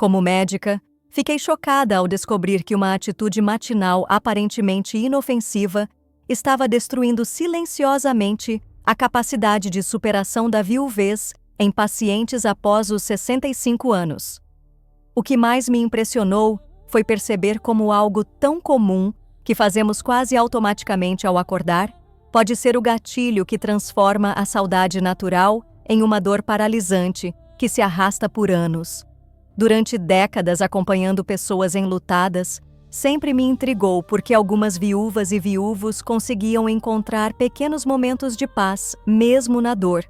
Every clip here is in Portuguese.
Como médica, fiquei chocada ao descobrir que uma atitude matinal aparentemente inofensiva estava destruindo silenciosamente a capacidade de superação da viuvez em pacientes após os 65 anos. O que mais me impressionou foi perceber como algo tão comum, que fazemos quase automaticamente ao acordar, pode ser o gatilho que transforma a saudade natural em uma dor paralisante que se arrasta por anos. Durante décadas acompanhando pessoas enlutadas, sempre me intrigou porque algumas viúvas e viúvos conseguiam encontrar pequenos momentos de paz, mesmo na dor,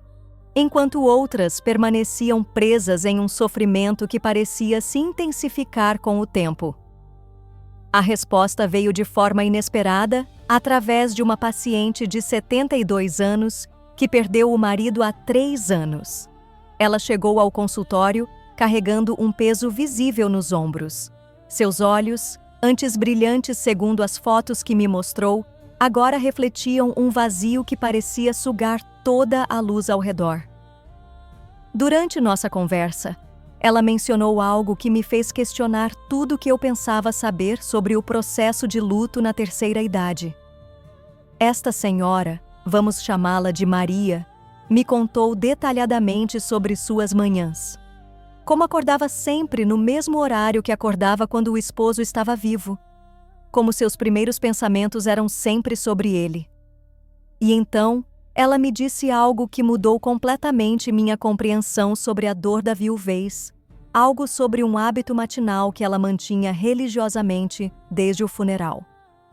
enquanto outras permaneciam presas em um sofrimento que parecia se intensificar com o tempo. A resposta veio de forma inesperada através de uma paciente de 72 anos que perdeu o marido há 3 anos. Ela chegou ao consultório carregando um peso visível nos ombros. Seus olhos, antes brilhantes segundo as fotos que me mostrou, agora refletiam um vazio que parecia sugar toda a luz ao redor. Durante nossa conversa, ela mencionou algo que me fez questionar tudo o que eu pensava saber sobre o processo de luto na terceira idade. Esta senhora, vamos chamá-la de Maria, me contou detalhadamente sobre suas manhãs. Como acordava sempre no mesmo horário que acordava quando o esposo estava vivo. Como seus primeiros pensamentos eram sempre sobre ele. E então, ela me disse algo que mudou completamente minha compreensão sobre a dor da viuvez, algo sobre um hábito matinal que ela mantinha religiosamente desde o funeral.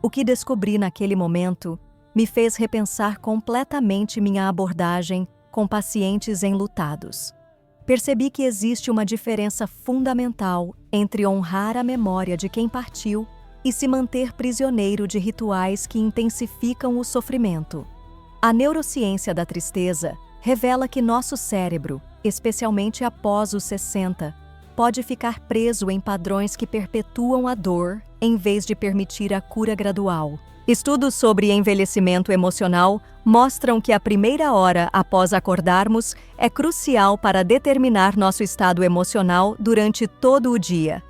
O que descobri naquele momento me fez repensar completamente minha abordagem com pacientes enlutados. Percebi que existe uma diferença fundamental entre honrar a memória de quem partiu e se manter prisioneiro de rituais que intensificam o sofrimento. A neurociência da tristeza revela que nosso cérebro, especialmente após os 60, pode ficar preso em padrões que perpetuam a dor em vez de permitir a cura gradual. Estudos sobre envelhecimento emocional mostram que a primeira hora após acordarmos é crucial para determinar nosso estado emocional durante todo o dia.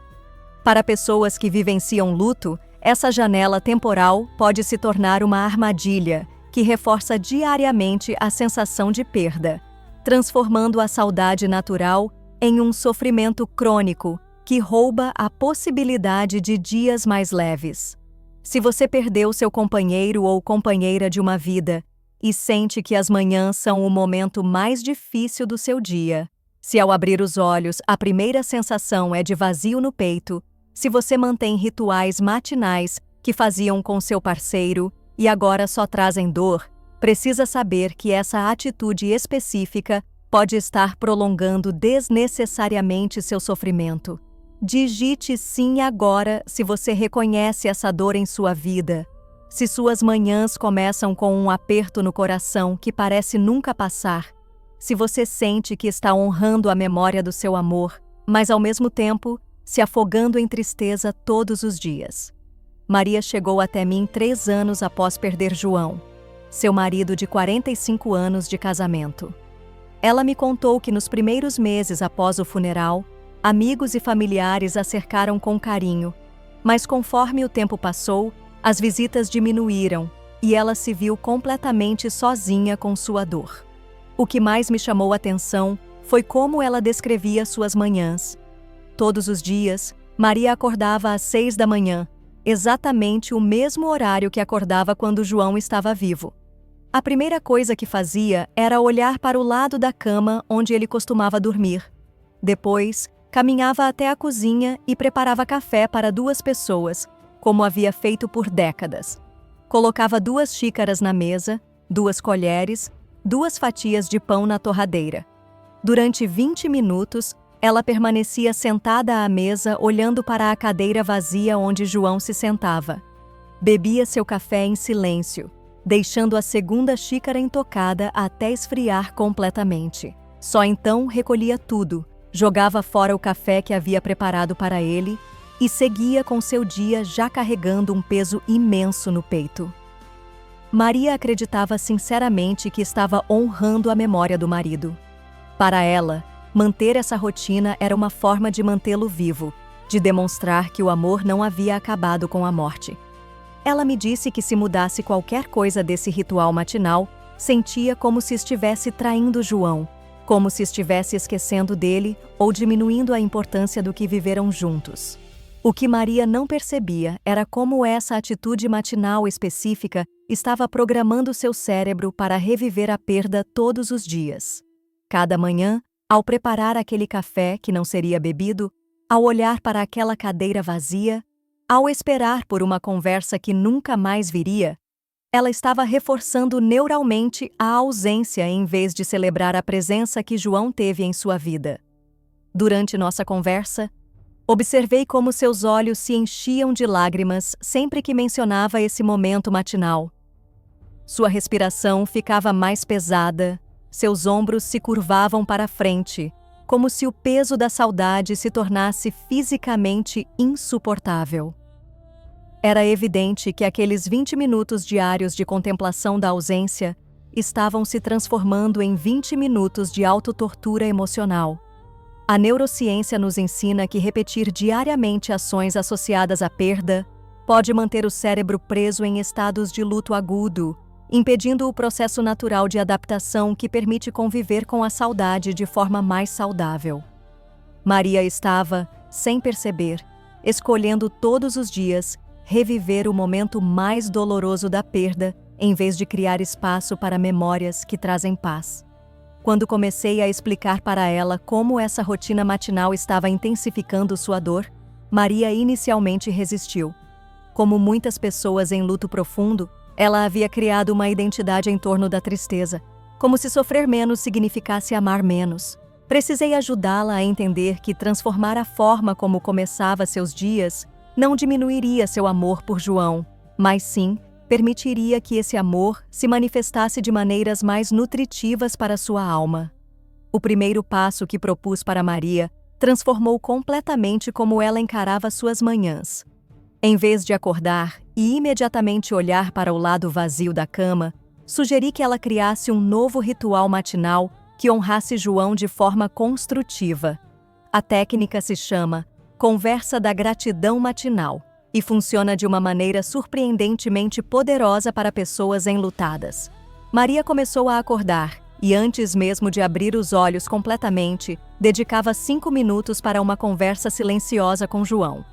Para pessoas que vivenciam luto, essa janela temporal pode se tornar uma armadilha que reforça diariamente a sensação de perda, transformando a saudade natural em um sofrimento crônico que rouba a possibilidade de dias mais leves. Se você perdeu seu companheiro ou companheira de uma vida e sente que as manhãs são o momento mais difícil do seu dia, se ao abrir os olhos a primeira sensação é de vazio no peito, se você mantém rituais matinais que faziam com seu parceiro e agora só trazem dor, precisa saber que essa atitude específica pode estar prolongando desnecessariamente seu sofrimento. Digite sim agora se você reconhece essa dor em sua vida. Se suas manhãs começam com um aperto no coração que parece nunca passar. Se você sente que está honrando a memória do seu amor, mas ao mesmo tempo se afogando em tristeza todos os dias. Maria chegou até mim 3 anos após perder João, seu marido de 45 anos de casamento. Ela me contou que nos primeiros meses após o funeral, amigos e familiares a cercaram com carinho, mas conforme o tempo passou, as visitas diminuíram e ela se viu completamente sozinha com sua dor. O que mais me chamou a atenção foi como ela descrevia suas manhãs. Todos os dias, Maria acordava às 6 da manhã, exatamente o mesmo horário que acordava quando João estava vivo. A primeira coisa que fazia era olhar para o lado da cama onde ele costumava dormir. Depois, caminhava até a cozinha e preparava café para 2 pessoas, como havia feito por décadas. Colocava 2 xícaras na mesa, 2 colheres, 2 fatias de pão na torradeira. Durante 20 minutos, ela permanecia sentada à mesa olhando para a cadeira vazia onde João se sentava. Bebia seu café em silêncio, deixando a 2ª xícara intocada até esfriar completamente. Só então recolhia tudo, jogava fora o café que havia preparado para ele e seguia com seu dia já carregando um peso imenso no peito. Maria acreditava sinceramente que estava honrando a memória do marido. Para ela, Manter essa rotina era uma forma de mantê-lo vivo, de demonstrar que o amor não havia acabado com a morte. Ela me disse que se mudasse qualquer coisa desse ritual matinal, sentia como se estivesse traindo João, como se estivesse esquecendo dele ou diminuindo a importância do que viveram juntos. O que Maria não percebia era como essa atitude matinal específica estava programando seu cérebro para reviver a perda todos os dias. Cada manhã, ao preparar aquele café que não seria bebido, ao olhar para aquela cadeira vazia, ao esperar por uma conversa que nunca mais viria, ela estava reforçando neuralmente a ausência em vez de celebrar a presença que João teve em sua vida. Durante nossa conversa, observei como seus olhos se enchiam de lágrimas sempre que mencionava esse momento matinal. Sua respiração ficava mais pesada, seus ombros se curvavam para frente, como se o peso da saudade se tornasse fisicamente insuportável. Era evidente que aqueles 20 minutos diários de contemplação da ausência estavam se transformando em 20 minutos de autotortura emocional. A neurociência nos ensina que repetir diariamente ações associadas à perda pode manter o cérebro preso em estados de luto agudo, impedindo o processo natural de adaptação que permite conviver com a saudade de forma mais saudável. Maria estava, sem perceber, escolhendo todos os dias reviver o momento mais doloroso da perda em vez de criar espaço para memórias que trazem paz. Quando comecei a explicar para ela como essa rotina matinal estava intensificando sua dor, Maria inicialmente resistiu. Como muitas pessoas em luto profundo, ela havia criado uma identidade em torno da tristeza, como se sofrer menos significasse amar menos. Precisei ajudá-la a entender que transformar a forma como começava seus dias não diminuiria seu amor por João, mas sim permitiria que esse amor se manifestasse de maneiras mais nutritivas para sua alma. O primeiro passo que propus para Maria transformou completamente como ela encarava suas manhãs. Em vez de acordar e imediatamente olhar para o lado vazio da cama, sugeri que ela criasse um novo ritual matinal que honrasse João de forma construtiva. A técnica se chama Conversa da Gratidão Matinal e funciona de uma maneira surpreendentemente poderosa para pessoas enlutadas. Maria começou a acordar e, antes mesmo de abrir os olhos completamente, dedicava 5 minutos para uma conversa silenciosa com João,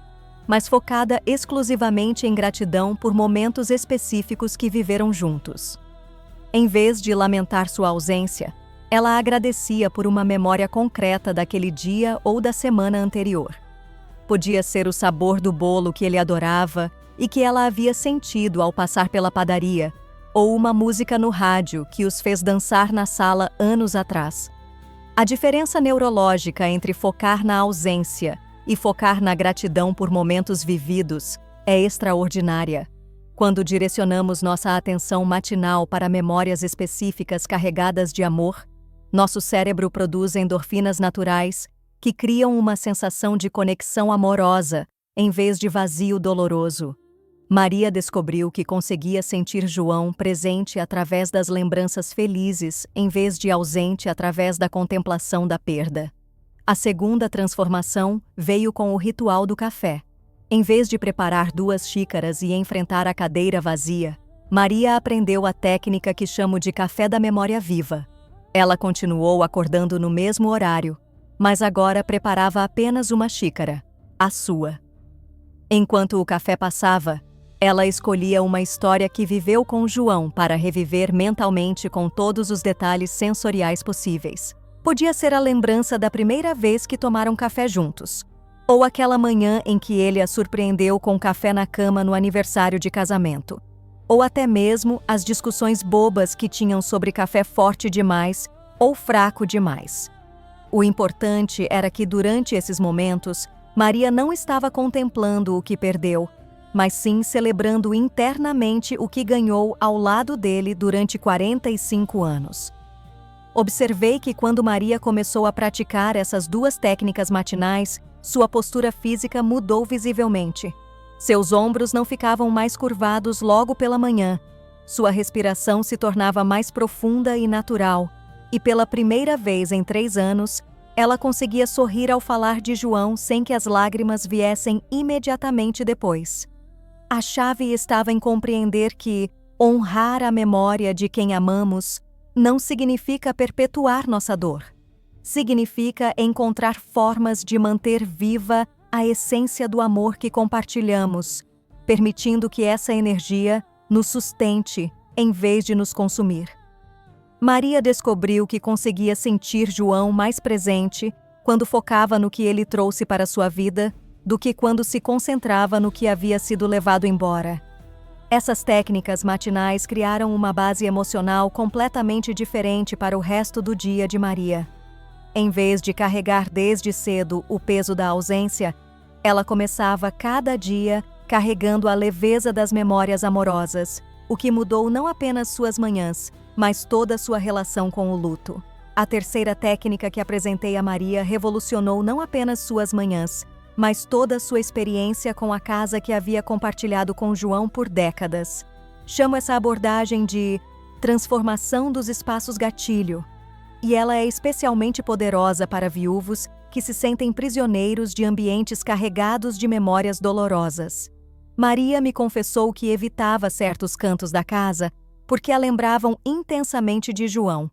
mas focada exclusivamente em gratidão por momentos específicos que viveram juntos. Em vez de lamentar sua ausência, ela agradecia por uma memória concreta daquele dia ou da semana anterior. Podia ser o sabor do bolo que ele adorava e que ela havia sentido ao passar pela padaria, ou uma música no rádio que os fez dançar na sala anos atrás. A diferença neurológica entre focar na ausência e focar na gratidão por momentos vividos é extraordinária. Quando direcionamos nossa atenção matinal para memórias específicas carregadas de amor, nosso cérebro produz endorfinas naturais que criam uma sensação de conexão amorosa em vez de vazio doloroso. Maria descobriu que conseguia sentir João presente através das lembranças felizes em vez de ausente através da contemplação da perda. A segunda transformação veio com o ritual do café. Em vez de preparar 2 xícaras e enfrentar a cadeira vazia, Maria aprendeu a técnica que chamo de café da memória viva. Ela continuou acordando no mesmo horário, mas agora preparava apenas uma xícara, a sua. Enquanto o café passava, ela escolhia uma história que viveu com João para reviver mentalmente com todos os detalhes sensoriais possíveis. Podia ser a lembrança da primeira vez que tomaram café juntos, ou aquela manhã em que ele a surpreendeu com café na cama no aniversário de casamento, ou até mesmo as discussões bobas que tinham sobre café forte demais ou fraco demais. O importante era que durante esses momentos, Maria não estava contemplando o que perdeu, mas sim celebrando internamente o que ganhou ao lado dele durante 45 anos. Observei que quando Maria começou a praticar essas 2 técnicas matinais, sua postura física mudou visivelmente. Seus ombros não ficavam mais curvados logo pela manhã, sua respiração se tornava mais profunda e natural, e pela primeira vez em 3 anos, Ela conseguia sorrir ao falar de João sem que as lágrimas viessem imediatamente depois. A chave estava em compreender que honrar a memória de quem amamos não significa perpetuar nossa dor. Significa encontrar formas de manter viva a essência do amor que compartilhamos, permitindo que essa energia nos sustente em vez de nos consumir. Maria descobriu que conseguia sentir João mais presente quando focava no que ele trouxe para sua vida do que quando se concentrava no que havia sido levado embora. Essas técnicas matinais criaram uma base emocional completamente diferente para o resto do dia de Maria. Em vez de carregar desde cedo o peso da ausência, ela começava cada dia carregando a leveza das memórias amorosas, o que mudou não apenas suas manhãs, mas toda sua relação com o luto. A terceira técnica que apresentei a Maria revolucionou não apenas suas manhãs, mas toda sua experiência com a casa que havia compartilhado com João por décadas. Chamo essa abordagem de transformação dos espaços gatilho, e ela é especialmente poderosa para viúvos que se sentem prisioneiros de ambientes carregados de memórias dolorosas. Maria me confessou que evitava certos cantos da casa porque a lembravam intensamente de João.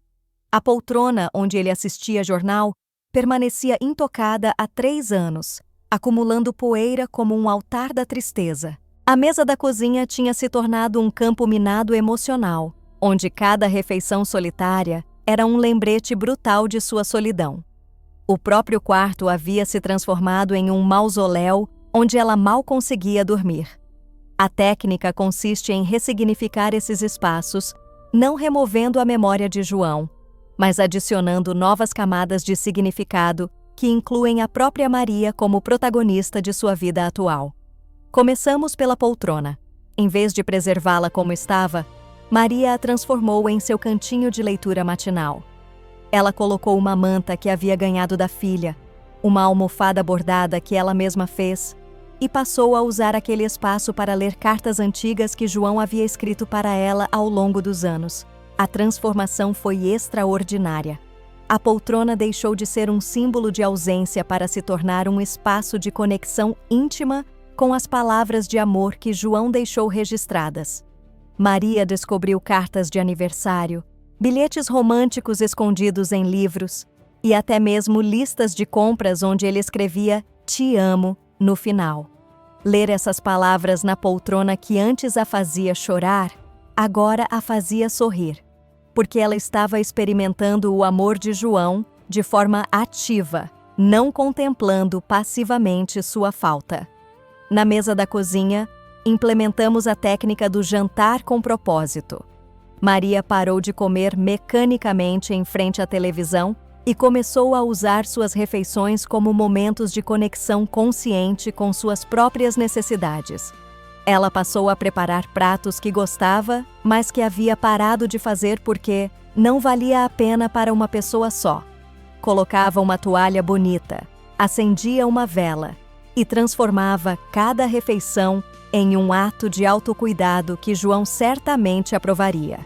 A poltrona onde ele assistia jornal permanecia intocada há 3 anos, acumulando poeira como um altar da tristeza. A mesa da cozinha tinha se tornado um campo minado emocional, onde cada refeição solitária era um lembrete brutal de sua solidão. O próprio quarto havia se transformado em um mausoléu onde ela mal conseguia dormir. A técnica consiste em ressignificar esses espaços, não removendo a memória de João, mas adicionando novas camadas de significado que incluem a própria Maria como protagonista de sua vida atual. Começamos pela poltrona. Em vez de preservá-la como estava, Maria a transformou em seu cantinho de leitura matinal. Ela colocou uma manta que havia ganhado da filha, uma almofada bordada que ela mesma fez, e passou a usar aquele espaço para ler cartas antigas que João havia escrito para ela ao longo dos anos. A transformação foi extraordinária. A poltrona deixou de ser um símbolo de ausência para se tornar um espaço de conexão íntima com as palavras de amor que João deixou registradas. Maria descobriu cartas de aniversário, bilhetes românticos escondidos em livros e até mesmo listas de compras onde ele escrevia "Te amo" no final. Ler essas palavras na poltrona que antes a fazia chorar, agora a fazia sorrir, porque ela estava experimentando o amor de João de forma ativa, não contemplando passivamente sua falta. Na mesa da cozinha, implementamos a técnica do jantar com propósito. Maria parou de comer mecanicamente em frente à televisão e começou a usar suas refeições como momentos de conexão consciente com suas próprias necessidades. Ela passou a preparar pratos que gostava, mas que havia parado de fazer porque não valia a pena para uma pessoa só. Colocava uma toalha bonita, acendia uma vela e transformava cada refeição em um ato de autocuidado que João certamente aprovaria.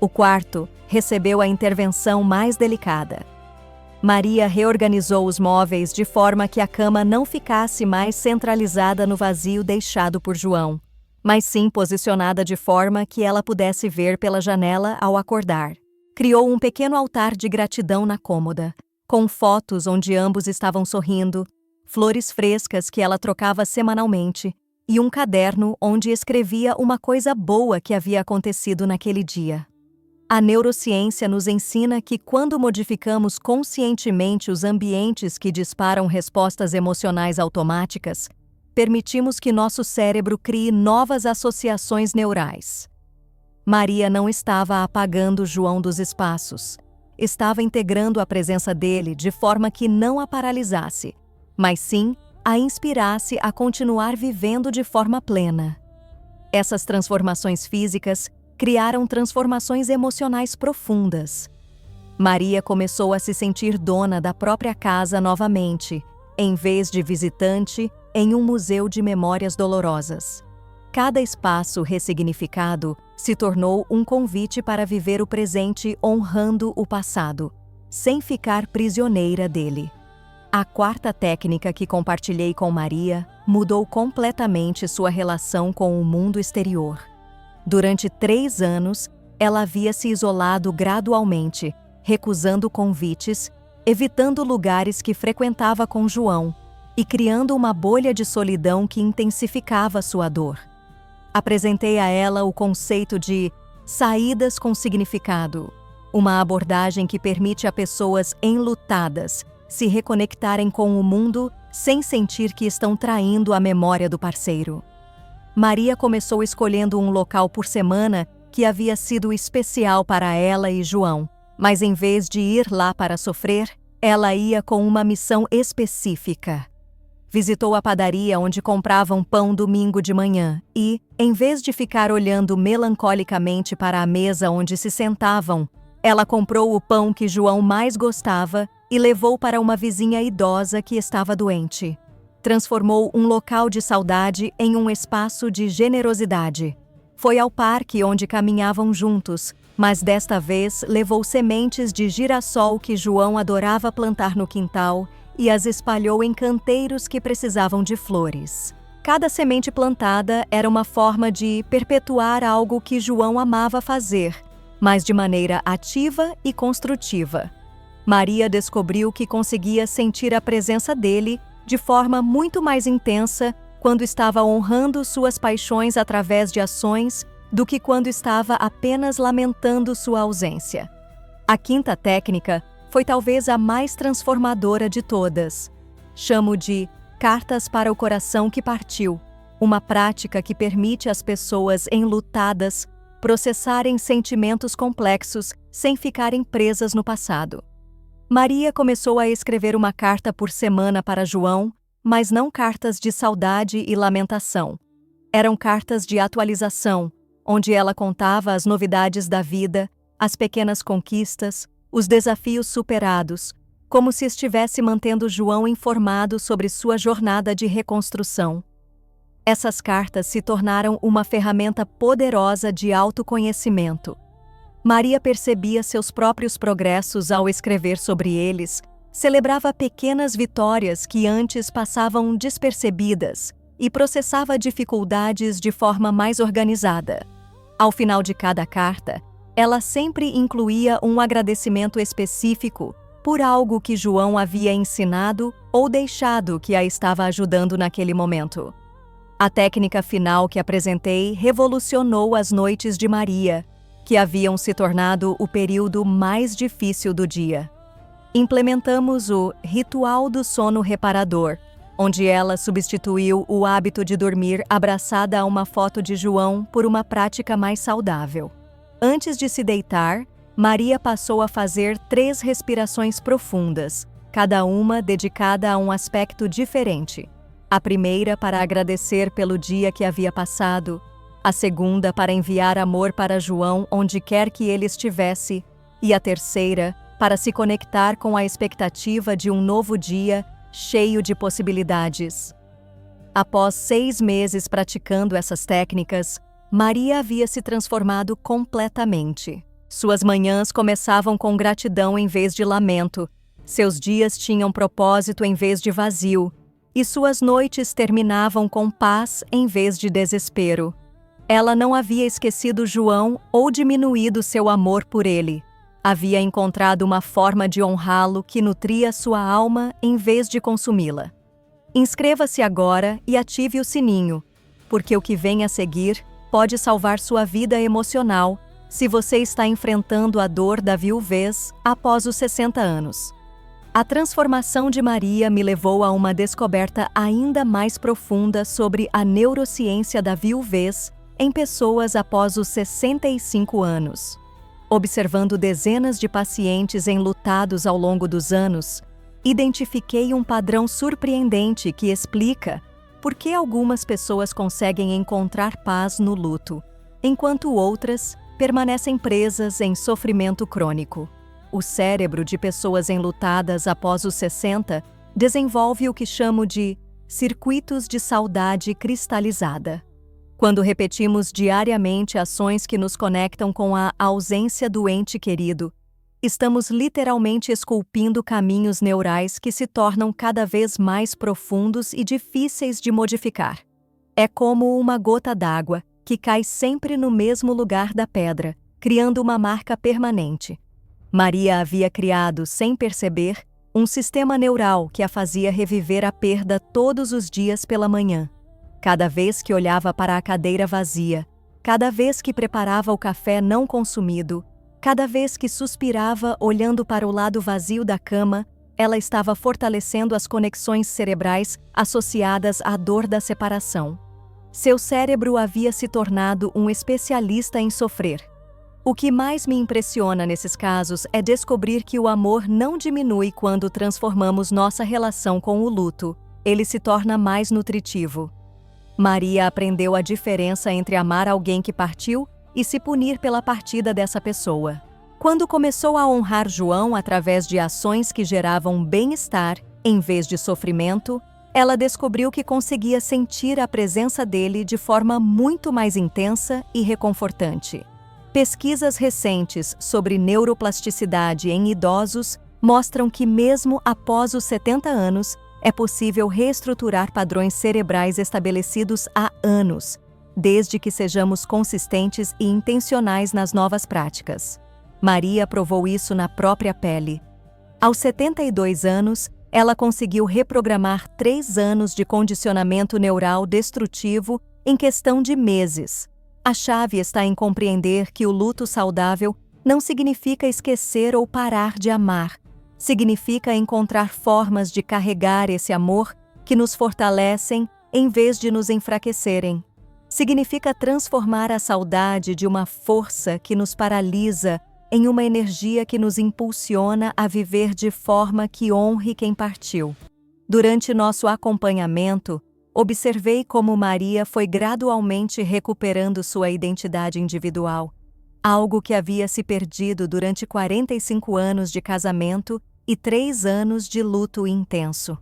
O quarto recebeu a intervenção mais delicada. Maria reorganizou os móveis de forma que a cama não ficasse mais centralizada no vazio deixado por João, mas sim posicionada de forma que ela pudesse ver pela janela ao acordar. Criou um pequeno altar de gratidão na cômoda, com fotos onde ambos estavam sorrindo, flores frescas que ela trocava semanalmente e um caderno onde escrevia uma coisa boa que havia acontecido naquele dia. A neurociência nos ensina que quando modificamos conscientemente os ambientes que disparam respostas emocionais automáticas, permitimos que nosso cérebro crie novas associações neurais. Maria não estava apagando João dos espaços. Estava integrando a presença dele de forma que não a paralisasse, mas sim a inspirasse a continuar vivendo de forma plena. Essas transformações físicas criaram transformações emocionais profundas. Maria começou a se sentir dona da própria casa novamente, em vez de visitante em um museu de memórias dolorosas. Cada espaço ressignificado se tornou um convite para viver o presente honrando o passado, sem ficar prisioneira dele. A quarta técnica que compartilhei com Maria mudou completamente sua relação com o mundo exterior. Durante 3 anos, ela havia se isolado gradualmente, recusando convites, evitando lugares que frequentava com João e criando uma bolha de solidão que intensificava sua dor. Apresentei a ela o conceito de saídas com significado, uma abordagem que permite a pessoas enlutadas se reconectarem com o mundo sem sentir que estão traindo a memória do parceiro. Maria começou escolhendo um local por semana que havia sido especial para ela e João, mas em vez de ir lá para sofrer, ela ia com uma missão específica. Visitou a padaria onde compravam pão domingo de manhã e, em vez de ficar olhando melancolicamente para a mesa onde se sentavam, ela comprou o pão que João mais gostava e levou para uma vizinha idosa que estava doente. Transformou um local de saudade em um espaço de generosidade. Foi ao parque onde caminhavam juntos, mas desta vez levou sementes de girassol que João adorava plantar no quintal e as espalhou em canteiros que precisavam de flores. Cada semente plantada era uma forma de perpetuar algo que João amava fazer, mas de maneira ativa e construtiva. Maria descobriu que conseguia sentir a presença dele de forma muito mais intensa quando estava honrando suas paixões através de ações do que quando estava apenas lamentando sua ausência. A quinta técnica foi talvez a mais transformadora de todas. Chamo de cartas para o coração que partiu, uma prática que permite às pessoas enlutadas processarem sentimentos complexos sem ficarem presas no passado. Maria começou a escrever uma carta por semana para João, mas não cartas de saudade e lamentação. Eram cartas de atualização, onde ela contava as novidades da vida, as pequenas conquistas, os desafios superados, como se estivesse mantendo João informado sobre sua jornada de reconstrução. Essas cartas se tornaram uma ferramenta poderosa de autoconhecimento. Maria percebia seus próprios progressos ao escrever sobre eles, celebrava pequenas vitórias que antes passavam despercebidas e processava dificuldades de forma mais organizada. Ao final de cada carta, ela sempre incluía um agradecimento específico por algo que João havia ensinado ou deixado que a estava ajudando naquele momento. A técnica final que apresentei revolucionou as noites de Maria, que haviam se tornado o período mais difícil do dia. Implementamos o ritual do sono reparador, onde ela substituiu o hábito de dormir abraçada a uma foto de João por uma prática mais saudável. Antes de se deitar, Maria passou a fazer 3 respirações profundas, cada uma dedicada a um aspecto diferente. A primeira para agradecer pelo dia que havia passado, a segunda para enviar amor para João onde quer que ele estivesse, e a terceira para se conectar com a expectativa de um novo dia cheio de possibilidades. Após 6 meses praticando essas técnicas, Maria havia se transformado completamente. Suas manhãs começavam com gratidão em vez de lamento, seus dias tinham propósito em vez de vazio, e suas noites terminavam com paz em vez de desespero. Ela não havia esquecido João ou diminuído seu amor por ele. Havia encontrado uma forma de honrá-lo que nutria sua alma em vez de consumi-la. Inscreva-se agora e ative o sininho, porque o que vem a seguir pode salvar sua vida emocional se você está enfrentando a dor da viuvez após os 60 anos. A transformação de Maria me levou a uma descoberta ainda mais profunda sobre a neurociência da viuvez em pessoas após os 65 anos. Observando dezenas de pacientes enlutados ao longo dos anos, identifiquei um padrão surpreendente que explica por que algumas pessoas conseguem encontrar paz no luto, enquanto outras permanecem presas em sofrimento crônico. O cérebro de pessoas enlutadas após os 60 desenvolve o que chamo de circuitos de saudade cristalizada. Quando repetimos diariamente ações que nos conectam com a ausência do ente querido, estamos literalmente esculpindo caminhos neurais que se tornam cada vez mais profundos e difíceis de modificar. É como uma gota d'água que cai sempre no mesmo lugar da pedra, criando uma marca permanente. Maria havia criado, sem perceber, um sistema neural que a fazia reviver a perda todos os dias pela manhã. Cada vez que olhava para a cadeira vazia, cada vez que preparava o café não consumido, cada vez que suspirava olhando para o lado vazio da cama, ela estava fortalecendo as conexões cerebrais associadas à dor da separação. Seu cérebro havia se tornado um especialista em sofrer. O que mais me impressiona nesses casos é descobrir que o amor não diminui quando transformamos nossa relação com o luto. Ele se torna mais nutritivo. Maria aprendeu a diferença entre amar alguém que partiu e se punir pela partida dessa pessoa. Quando começou a honrar João através de ações que geravam bem-estar, em vez de sofrimento, ela descobriu que conseguia sentir a presença dele de forma muito mais intensa e reconfortante. Pesquisas recentes sobre neuroplasticidade em idosos mostram que mesmo após os 70 anos, é possível reestruturar padrões cerebrais estabelecidos há anos, desde que sejamos consistentes e intencionais nas novas práticas. Maria provou isso na própria pele. Aos 72 anos, ela conseguiu reprogramar 3 anos de condicionamento neural destrutivo em questão de meses. A chave está em compreender que o luto saudável não significa esquecer ou parar de amar. Significa encontrar formas de carregar esse amor que nos fortalecem em vez de nos enfraquecerem. Significa transformar a saudade de uma força que nos paralisa em uma energia que nos impulsiona a viver de forma que honre quem partiu. Durante nosso acompanhamento, observei como Maria foi gradualmente recuperando sua identidade individual, algo que havia se perdido durante 45 anos de casamento e 3 anos de luto intenso.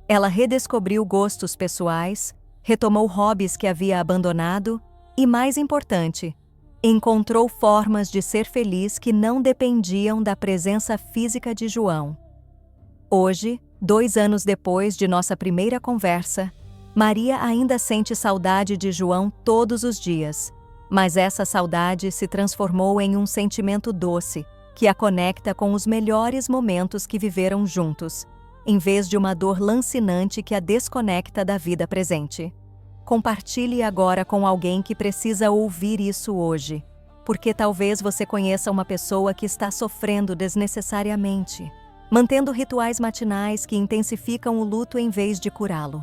Ela redescobriu gostos pessoais, retomou hobbies que havia abandonado e, mais importante, encontrou formas de ser feliz que não dependiam da presença física de João. Hoje, 2 anos depois de nossa primeira conversa, Maria ainda sente saudade de João todos os dias, mas essa saudade se transformou em um sentimento doce, que a conecta com os melhores momentos que viveram juntos, em vez de uma dor lancinante que a desconecta da vida presente. Compartilhe agora com alguém que precisa ouvir isso hoje, porque talvez você conheça uma pessoa que está sofrendo desnecessariamente, mantendo rituais matinais que intensificam o luto em vez de curá-lo.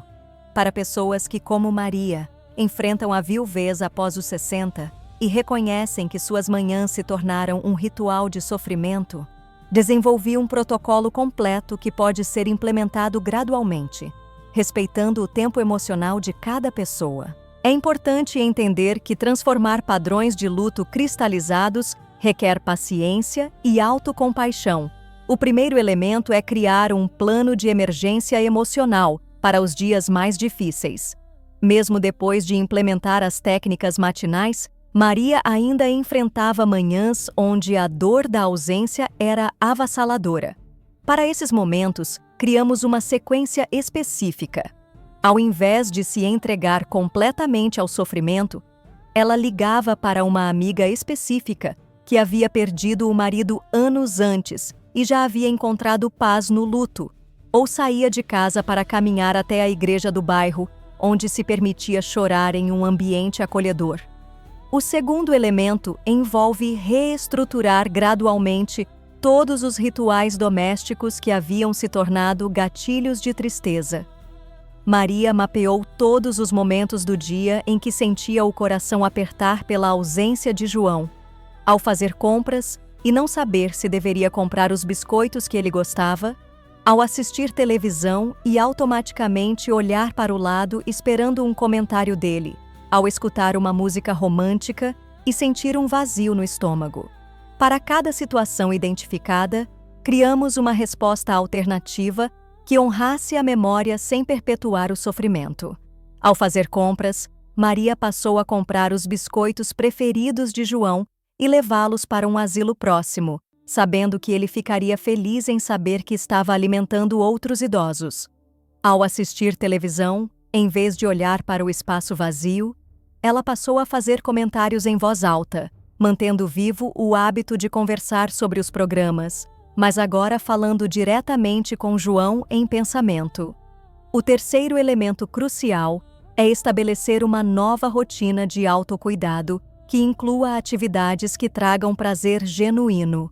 Para pessoas que, como Maria, enfrentam a viuvez após os 60 e reconhecem que suas manhãs se tornaram um ritual de sofrimento, desenvolvi um protocolo completo que pode ser implementado gradualmente, respeitando o tempo emocional de cada pessoa. É importante entender que transformar padrões de luto cristalizados requer paciência e autocompaixão. O primeiro elemento é criar um plano de emergência emocional para os dias mais difíceis. Mesmo depois de implementar as técnicas matinais, Maria ainda enfrentava manhãs onde a dor da ausência era avassaladora. Para esses momentos, criamos uma sequência específica. Ao invés de se entregar completamente ao sofrimento, ela ligava para uma amiga específica que havia perdido o marido anos antes e já havia encontrado paz no luto, ou saía de casa para caminhar até a igreja do bairro, onde se permitia chorar em um ambiente acolhedor. O segundo elemento envolve reestruturar gradualmente todos os rituais domésticos que haviam se tornado gatilhos de tristeza. Maria mapeou todos os momentos do dia em que sentia o coração apertar pela ausência de João. Ao fazer compras e não saber se deveria comprar os biscoitos que ele gostava, ao assistir televisão e automaticamente olhar para o lado esperando um comentário dele, ao escutar uma música romântica e sentir um vazio no estômago. Para cada situação identificada, criamos uma resposta alternativa que honrasse a memória sem perpetuar o sofrimento. Ao fazer compras, Maria passou a comprar os biscoitos preferidos de João e levá-los para um asilo próximo, sabendo que ele ficaria feliz em saber que estava alimentando outros idosos. Ao assistir televisão, em vez de olhar para o espaço vazio, ela passou a fazer comentários em voz alta, mantendo vivo o hábito de conversar sobre os programas, mas agora falando diretamente com João em pensamento. O terceiro elemento crucial é estabelecer uma nova rotina de autocuidado que inclua atividades que tragam prazer genuíno.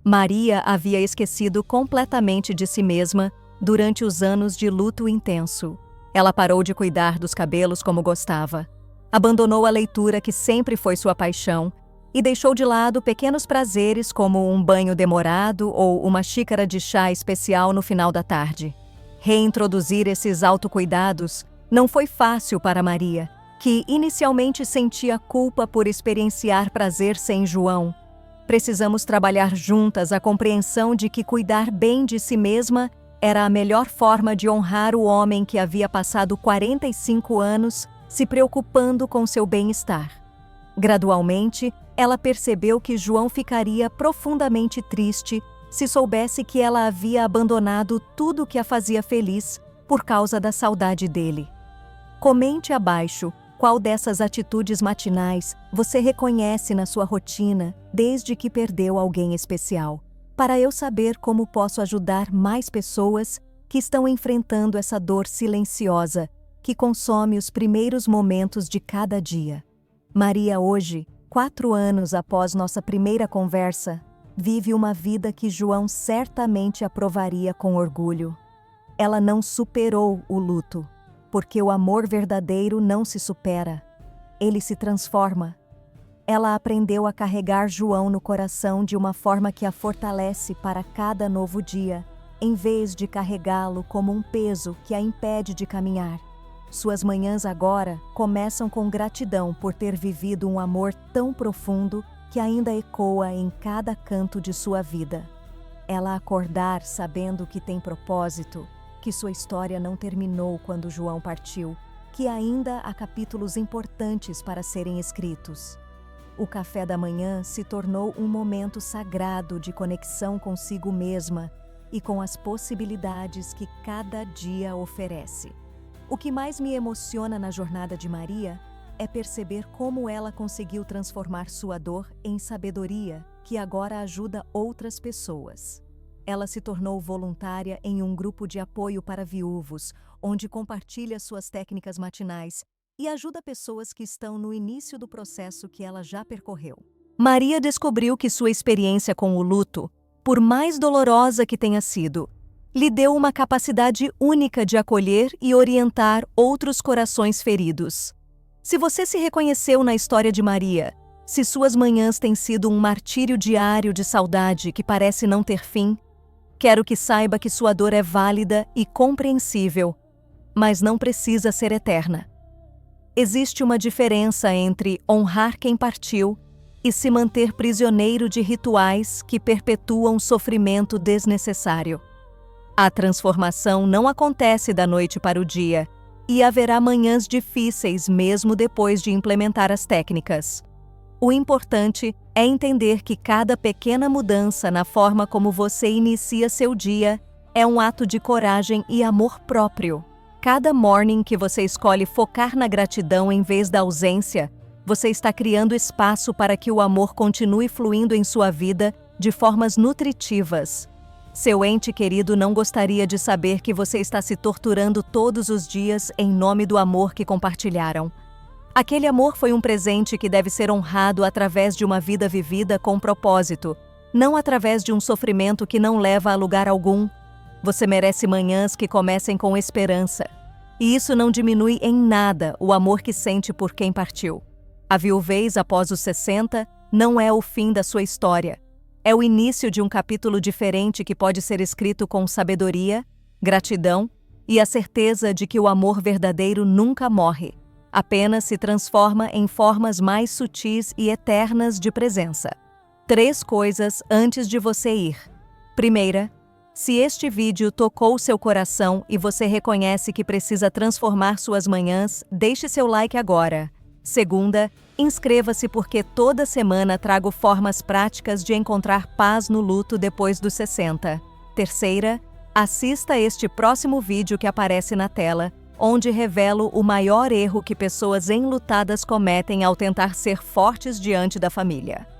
Maria havia esquecido completamente de si mesma durante os anos de luto intenso. Ela parou de cuidar dos cabelos como gostava, abandonou a leitura que sempre foi sua paixão e deixou de lado pequenos prazeres como um banho demorado ou uma xícara de chá especial no final da tarde. Reintroduzir esses autocuidados não foi fácil para Maria, que inicialmente sentia culpa por experienciar prazer sem João. Precisamos trabalhar juntas a compreensão de que cuidar bem de si mesma era a melhor forma de honrar o homem que havia passado 45 anos se preocupando com seu bem-estar. Gradualmente, ela percebeu que João ficaria profundamente triste se soubesse que ela havia abandonado tudo que a fazia feliz por causa da saudade dele. Comente abaixo qual dessas atitudes matinais você reconhece na sua rotina desde que perdeu alguém especial, para eu saber como posso ajudar mais pessoas que estão enfrentando essa dor silenciosa que consome os primeiros momentos de cada dia. Maria hoje, 4 anos após nossa primeira conversa, vive uma vida que João certamente aprovaria com orgulho. Ela não superou o luto, porque o amor verdadeiro não se supera. Ele se transforma. Ela aprendeu a carregar João no coração de uma forma que a fortalece para cada novo dia, em vez de carregá-lo como um peso que a impede de caminhar. Suas manhãs agora começam com gratidão por ter vivido um amor tão profundo que ainda ecoa em cada canto de sua vida. Ela acordar sabendo que tem propósito, que sua história não terminou quando João partiu, que ainda há capítulos importantes para serem escritos. O café da manhã se tornou um momento sagrado de conexão consigo mesma e com as possibilidades que cada dia oferece. O que mais me emociona na jornada de Maria é perceber como ela conseguiu transformar sua dor em sabedoria que agora ajuda outras pessoas. Ela se tornou voluntária em um grupo de apoio para viúvos, onde compartilha suas técnicas matinais e ajuda pessoas que estão no início do processo que ela já percorreu. Maria descobriu que sua experiência com o luto, por mais dolorosa que tenha sido, lhe deu uma capacidade única de acolher e orientar outros corações feridos. Se você se reconheceu na história de Maria, se suas manhãs têm sido um martírio diário de saudade que parece não ter fim, quero que saiba que sua dor é válida e compreensível, mas não precisa ser eterna. Existe uma diferença entre honrar quem partiu e se manter prisioneiro de rituais que perpetuam sofrimento desnecessário. A transformação não acontece da noite para o dia, e haverá manhãs difíceis mesmo depois de implementar as técnicas. O importante é entender que cada pequena mudança na forma como você inicia seu dia é um ato de coragem e amor próprio. Cada morning que você escolhe focar na gratidão em vez da ausência, você está criando espaço para que o amor continue fluindo em sua vida de formas nutritivas. Seu ente querido não gostaria de saber que você está se torturando todos os dias em nome do amor que compartilharam. Aquele amor foi um presente que deve ser honrado através de uma vida vivida com propósito, não através de um sofrimento que não leva a lugar algum. Você merece manhãs que comecem com esperança. E isso não diminui em nada o amor que sente por quem partiu. A viuvez após os 60 não é o fim da sua história. É o início de um capítulo diferente que pode ser escrito com sabedoria, gratidão e a certeza de que o amor verdadeiro nunca morre, apenas se transforma em formas mais sutis e eternas de presença. 3 coisas antes de você ir. Primeira, se este vídeo tocou seu coração e você reconhece que precisa transformar suas manhãs, deixe seu like agora. Segunda, inscreva-se porque toda semana trago formas práticas de encontrar paz no luto depois dos 60. Terceira, assista este próximo vídeo que aparece na tela, onde revelo o maior erro que pessoas enlutadas cometem ao tentar ser fortes diante da família.